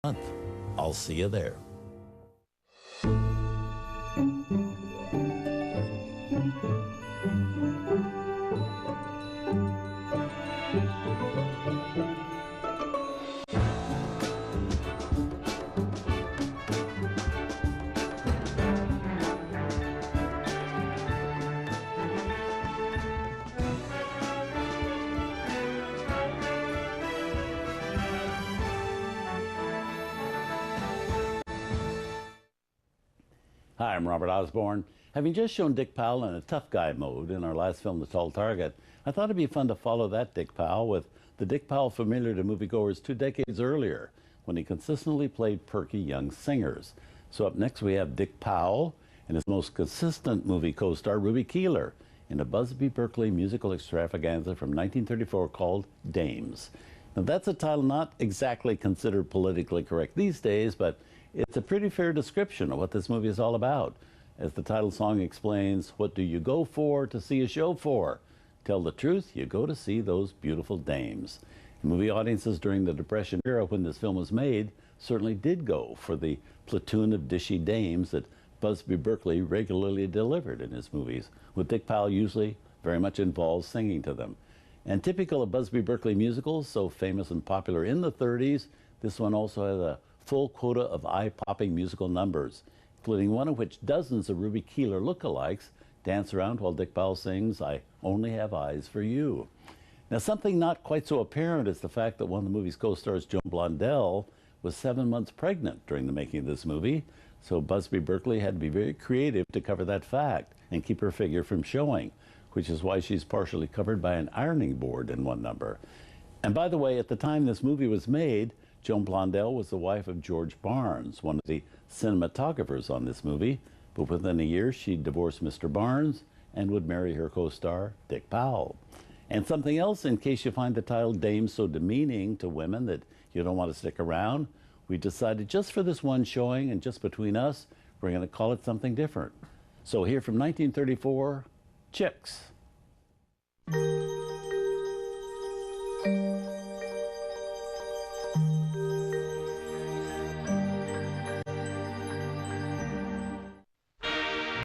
month. I'll see you there. Hi, I'm Robert Osborne. Having just shown Dick Powell in a tough guy mode in our last film, The Tall Target, I thought it'd be fun to follow that Dick Powell with the Dick Powell familiar to moviegoers 2 decades earlier, when he consistently played perky young singers. So up next we have Dick Powell and his most consistent movie co-star, Ruby Keeler, in a Busby Berkeley musical extravaganza from 1934 called Dames. Now that's a title not exactly considered politically correct these days, but it's a pretty fair description of what this movie is all about. As the title song explains, what do you go for to see a show for? Tell the truth, you go to see those beautiful dames. Movie audiences during the Depression era when this film was made certainly did go for the platoon of dishy dames that Busby Berkeley regularly delivered in his movies, with Dick Powell usually very much involved singing to them. And typical of Busby Berkeley musicals, so famous and popular in the 30s, this one also has a full quota of eye-popping musical numbers, including one in which dozens of Ruby Keeler lookalikes dance around while Dick Powell sings, "I Only Have Eyes for You." Now, something not quite so apparent is the fact that one of the movie's co-stars, Joan Blondell, was 7 months pregnant during the making of this movie, so Busby Berkeley had to be very creative to cover that fact and keep her figure from showing, which is why she's partially covered by an ironing board in one number. And by the way, at the time this movie was made, Joan Blondell was the wife of George Barnes, one of the cinematographers on this movie, but within a year she divorced Mr. Barnes and would marry her co-star, Dick Powell. And something else, in case you find the title Dame so demeaning to women that you don't want to stick around, we decided just for this one showing and just between us, we're going to call it something different. So here from 1934, Chicks.